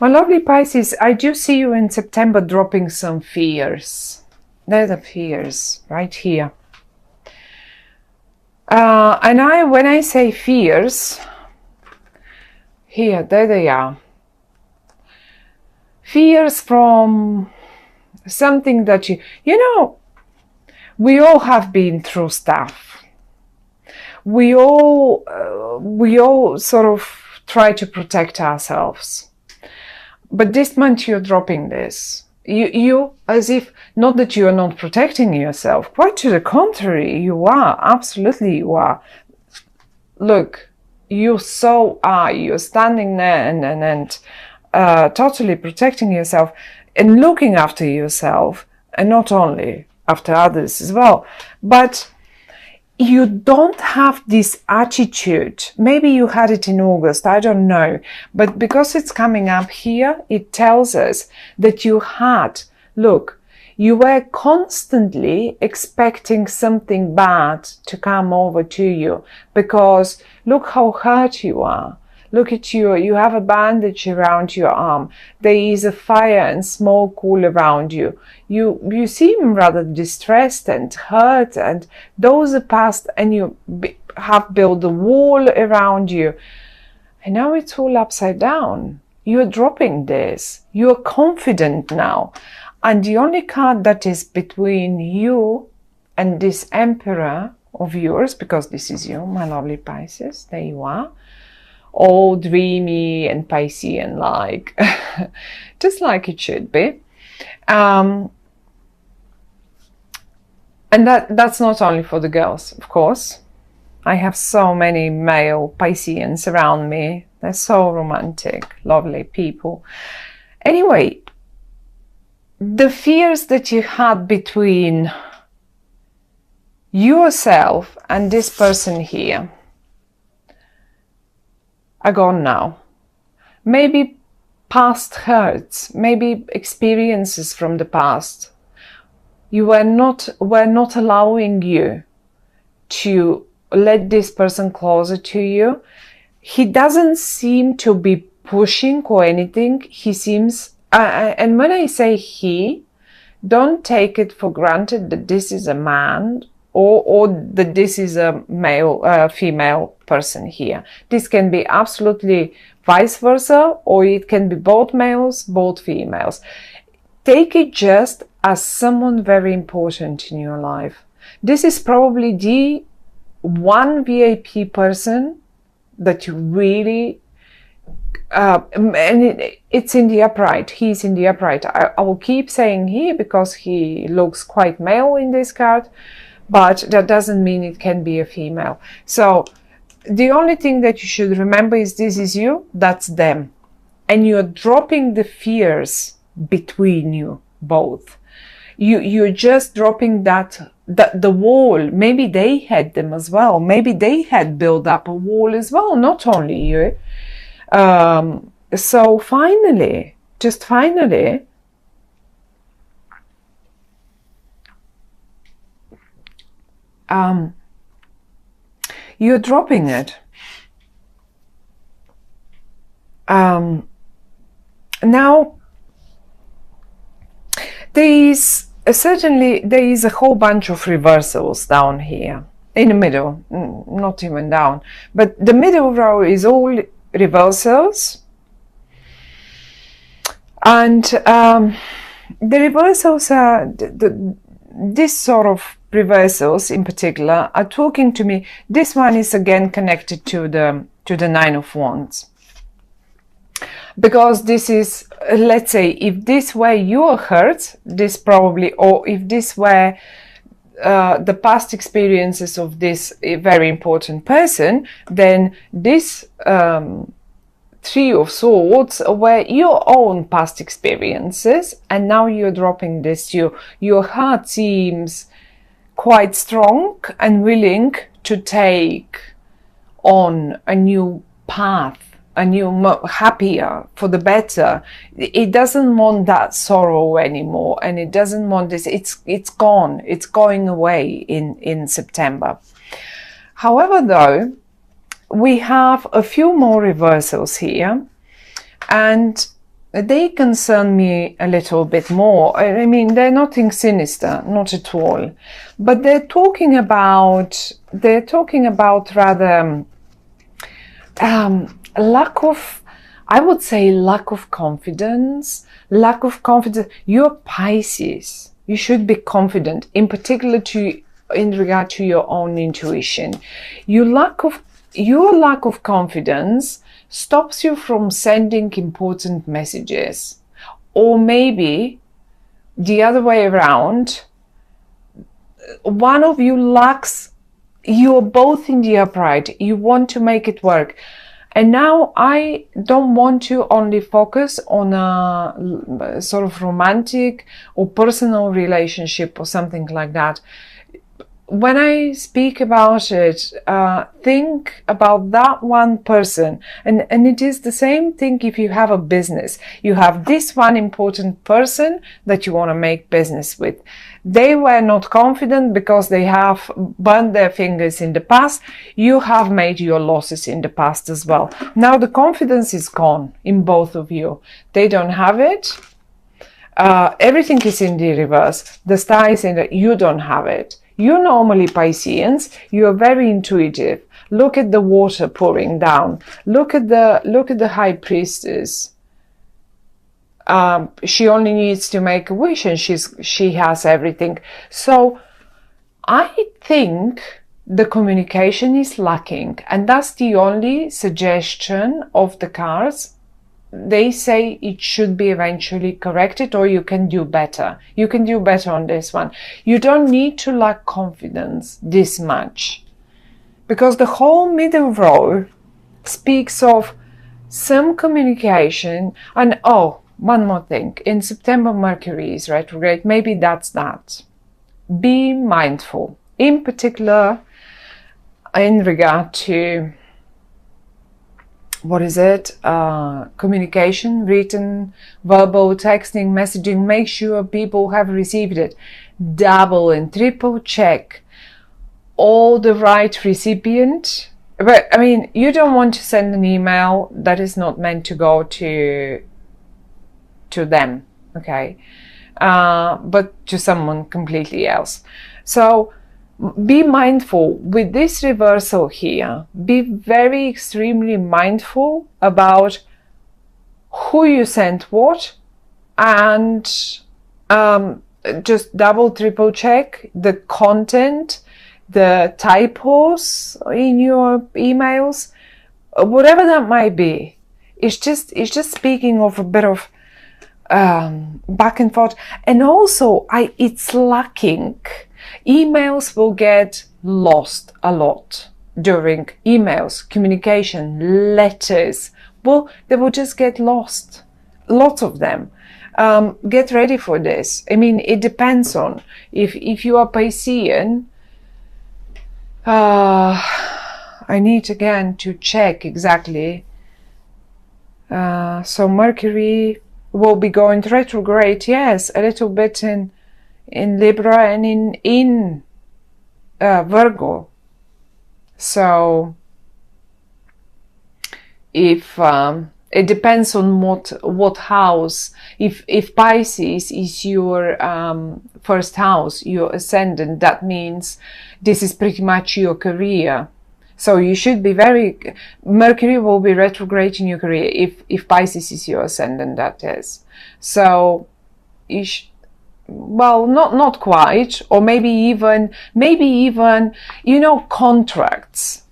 My lovely Pisces, I do see you in September dropping some fears. They're the fears right here. And when I say fears, here, there they are. Fears from something that you know, we all have been through stuff. We all sort of try to protect ourselves. But this month you're dropping this. You as if, not that you are not protecting yourself, quite to the contrary, you are, absolutely you are. Look, you so are, you're standing there and totally protecting yourself and looking after yourself, and not only after others as well. But you don't have this attitude. Maybe you had it in August, I don't know. But because it's coming up here, it tells us that you had, look, you were constantly expecting something bad to come over to you, because look how hurt you are. Look at you, you have a bandage around your arm. There is a fire and smoke all around you. You seem rather distressed and hurt, and those are past, and you have built a wall around you. And now it's all upside down. You're dropping this. You're confident now. And the only card that is between you and this Emperor of yours, because this is you, my lovely Pisces, there you are, all dreamy and Piscean like, just like it should be. And that's not only for the girls, of course. I have so many male Pisceans around me. They're so romantic, lovely people. Anyway, the fears that you had between yourself and this person here are gone now. Maybe past hurts, maybe experiences from the past. You were not allowing you to let this person closer to you. He doesn't seem to be pushing or anything. He seems, and when I say he, don't take it for granted that this is a man or that this is a male, female person here. This can be absolutely vice versa, or it can be both males, both females. Take it just as someone very important in your life. This is probably the one VIP person that you really, and it's in the upright. He's in the upright. I will keep saying he because he looks quite male in this card, but that doesn't mean it can be a female. So the only thing that you should remember is this is you, that's them. And you're dropping the fears between you both. You're just dropping the wall. Maybe they had them as well. Maybe they had built up a wall as well, not only you. So finally, just finally, you're dropping it. Now, there is a whole bunch of reversals down here in the middle, not even down, but the middle row is all reversals, and the reversals are this sort of reversals in particular are talking to me. This one is again connected to the Nine of Wands, because this is, let's say, if this were your hurt, this probably, or if this were the past experiences of this very important person, then this Three of Swords were your own past experiences, and now you're dropping this. Your heart seems quite strong and willing to take on a new path, a new, happier, for the better. It doesn't want that sorrow anymore, and it doesn't want this. It's gone. It's going away in September. However, though, we have a few more reversals here, and they concern me a little bit more. I mean, they're nothing sinister, not at all, but they're talking about rather lack of, I would say, lack of confidence. You're Pisces. You should be confident, in particular in regard to your own intuition. Your lack of confidence stops you from sending important messages. Or maybe the other way around, one of you lacks, you're both in the upright, you want to make it work. And now I don't want to only focus on a sort of romantic or personal relationship or something like that. When I speak about it, think about that one person. And it is the same thing if you have a business. You have this one important person that you want to make business with. They were not confident because they have burned their fingers in the past. You have made your losses in the past as well. Now the confidence is gone in both of you. They don't have it. Everything is in the reverse. The star is in the, you don't have it. You normally Pisceans, you are very intuitive. Look at the water pouring down. Look at the high priestess. She only needs to make a wish and she has everything. So I think the communication is lacking, and that's the only suggestion of the cards. They say it should be eventually corrected, or you can do better. You can do better on this one. You don't need to lack confidence this much, because the whole middle row speaks of some communication. And oh, one more thing. In September, Mercury is retrograde. Maybe that's that. Be mindful, in particular in regard to, what is it? Communication, written, verbal, texting, messaging. Make sure people have received it. Double and triple check all the right recipient. But I mean, you don't want to send an email that is not meant to go to them, okay? But to someone completely else. So be mindful with this reversal here. Be very extremely mindful about who you sent what, and just double triple check the content, the typos in your emails, whatever that might be. It's just speaking of a bit of back and forth. And also it's lacking. Emails will get lost a lot during emails, communication, letters. Well, they will just get lost. Lots of them. Get ready for this. I mean, it depends on if you are Piscean. I need again to check exactly. So Mercury will be going retrograde. Yes, a little bit in Libra and in Virgo. So if it depends on what house. If Pisces is your first house, your ascendant, that means this is pretty much your career. So you should be Mercury will be retrograde in your career if Pisces is your ascendant, that is. So you well, not quite, or maybe even, you know, contracts,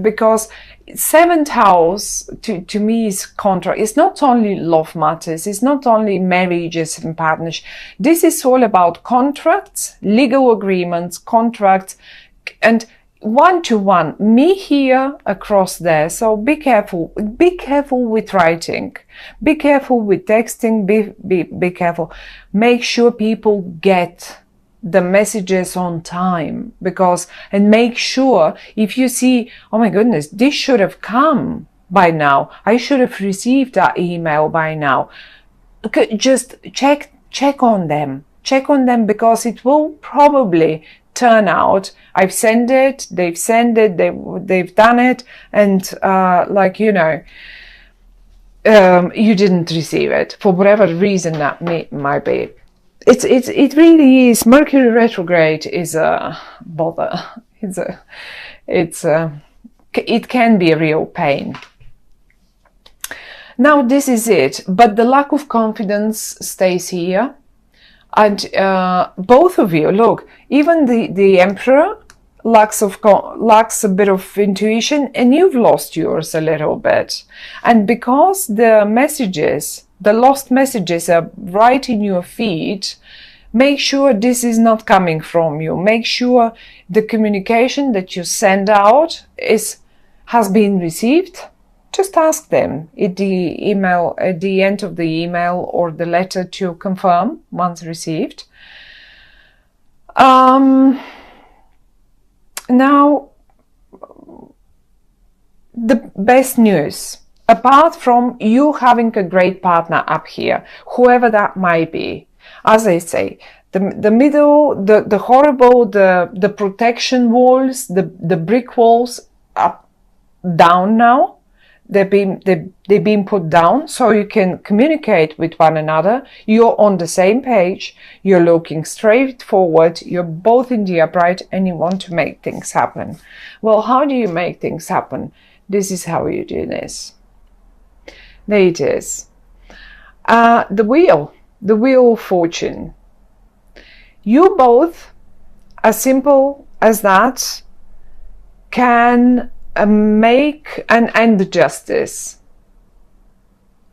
because seventh house to me is contract. It's not only love matters, it's not only marriages and partnerships. This is all about contracts, legal agreements, contracts, and one-to-one, me here, across there. So be careful with writing, be careful with texting, be careful. Make sure people get the messages on time, and make sure if you see, oh my goodness, this should have come by now, I should have received that email by now. Okay, just check on them, because it will probably turn out I've sent it, they've done it, and like, you know, you didn't receive it for whatever reason that might be. It really is. Mercury retrograde is a bother. It can be a real pain. Now this is it, but the lack of confidence stays here, and both of you, look, even the Emperor lacks a bit of intuition, and you've lost yours a little bit. And because the messages, the lost messages, are right in your feed, make sure this is not coming from you. Make sure the communication that you send out has been received. Just ask them at the email, at the end of the email or the letter, to confirm once received. Now, the best news, apart from you having a great partner up here, whoever that might be, as I say, the middle, the horrible, the protection walls, the brick walls are down now. They've been put down, so you can communicate with one another. You're on the same page. You're looking straight forward. You're both in the upright, and you want to make things happen. Well, how do you make things happen? This is how you do this. There it is. The wheel of fortune. You both, as simple as that, can make and end the justice.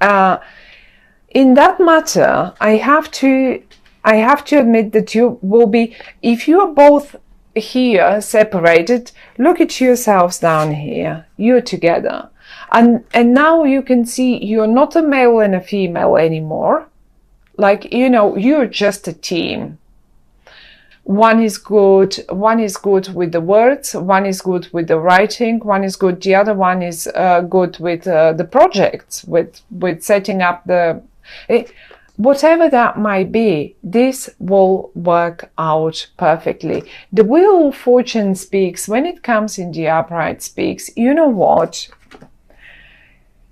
In that matter, I have to admit that you will be, if you are both here separated, look at yourselves down here. You're together, and now you can see you're not a male and a female anymore. Like, you know, you're just a team. One is good with the words, one is good with the writing, one is good, the other one is good with the projects, with setting up whatever that might be. This will work out perfectly. The Wheel of Fortune speaks, when it comes in the upright, speaks, you know what?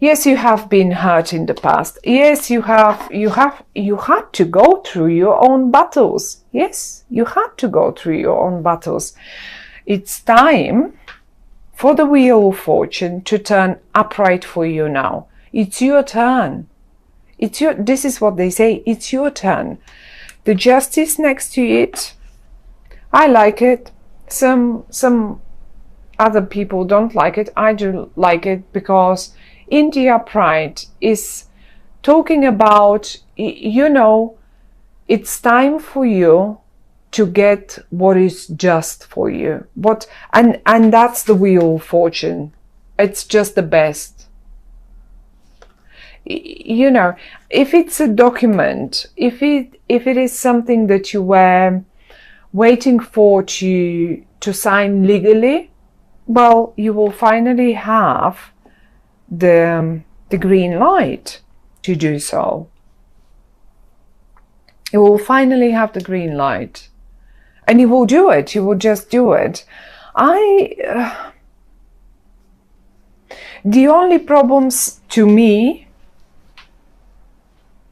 Yes, you have been hurt in the past. Yes, you had to go through your own battles. Yes, you had to go through your own battles. It's time for the Wheel of Fortune to turn upright for you now. It's your turn. This is what they say. It's your turn. The Justice next to it, I like it. Some other people don't like it. I do like it, because in the upright is talking about, you know, it's time for you to get what is just for you. And that's the Wheel of Fortune. It's just the best. You know, if it's a document, if it is something that you were waiting for to sign legally, well, you will finally have the green light to do so. You will finally have the green light, and you will do it. You will just do it. The only problems to me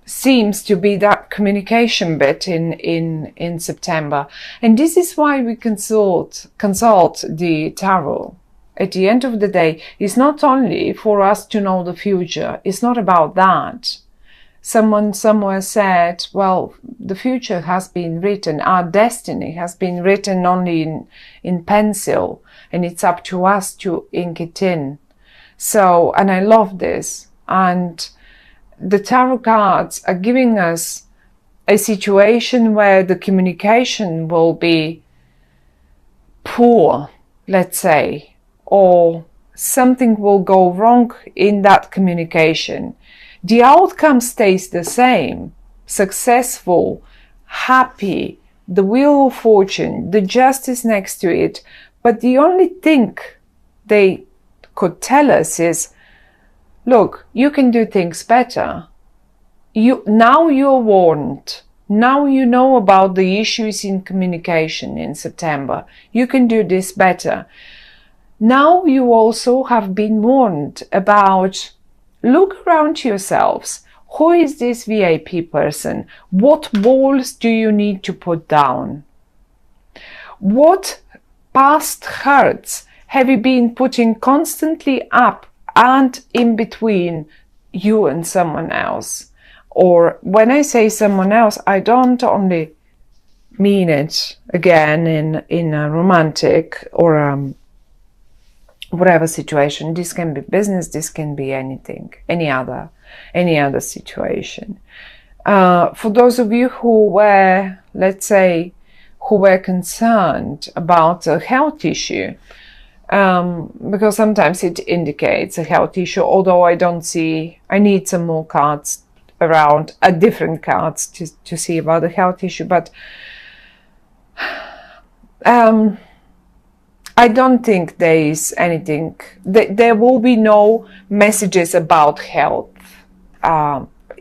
seems to be that communication bit in September, and this is why we consult the tarot. At the end of the day, it's not only for us to know the future. It's not about that. Someone somewhere said, well, the future has been written. Our destiny has been written only in pencil, and it's up to us to ink it in. So, and I love this. And the tarot cards are giving us a situation where the communication will be poor, let's say, or something will go wrong in that communication. The outcome stays the same: successful, happy, the Wheel of Fortune, the Justice next to it. But the only thing they could tell us is, look, you can do things better. Now you're warned. Now you know about the issues in communication in September. You can do this better. Now you also have been warned about Look around yourselves. Who is this VIP person? What walls do you need to put down? What past hurts have you been putting constantly up and in between you and someone else? Or when I say someone else, I don't only mean it again in a romantic or whatever situation. This can be business, this can be anything, any other situation. For those of you who were, let's say, who were concerned about a health issue, because sometimes it indicates a health issue, although I don't see, I need some more cards around, different cards to see about the health issue, but I don't think there is anything, there will be no messages about health,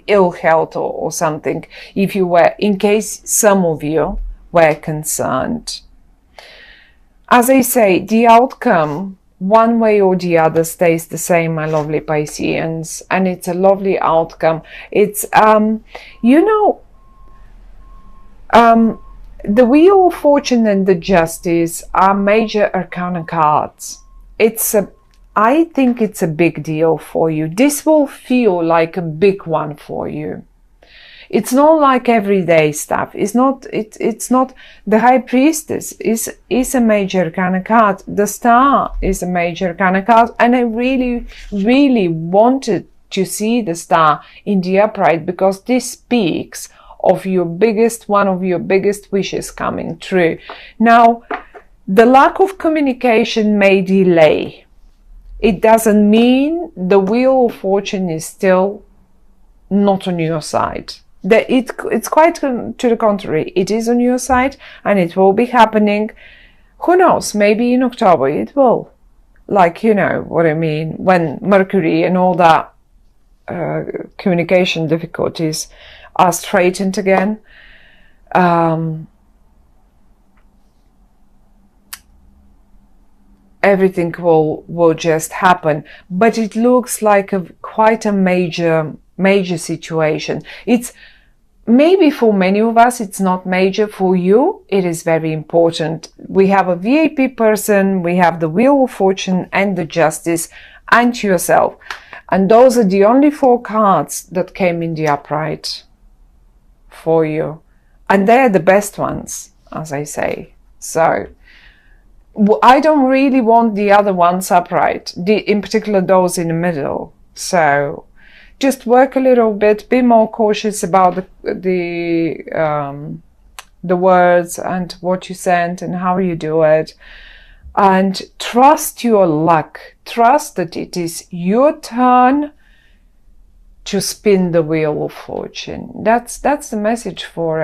ill health or something, if you were, in case some of you were concerned. As I say, the outcome, one way or the other, stays the same, my lovely Pisceans, and it's a lovely outcome. It's, the Wheel of Fortune and the Justice are major arcana cards. I think it's a big deal for you. This will feel like a big one for you. It's not like everyday stuff. It's not the High Priestess is a major arcana card. The Star is a major arcana card, and I really, really wanted to see the Star in the upright because this speaks of one of your biggest wishes coming true. Now, the lack of communication may delay. It doesn't mean the Wheel of Fortune is still not on your side. It's quite to the contrary. It is on your side and it will be happening. Who knows, maybe in October it will. Like, you know what I mean, when Mercury and all that communication difficulties are straightened again. Everything will just happen, but it looks like quite a major situation. It's maybe for many of us it's not major. For you it is very important. We have a VIP person, we have the Wheel of Fortune and the Justice and yourself, and those are the only 4 cards that came in the upright for you, and they're the best ones, as I say. So I don't really want the other ones upright, in particular those in the middle. So just work a little bit, be more cautious about the words and what you send and how you do it, and trust your luck. Trust that it is your turn to spin the Wheel of Fortune. That's the message for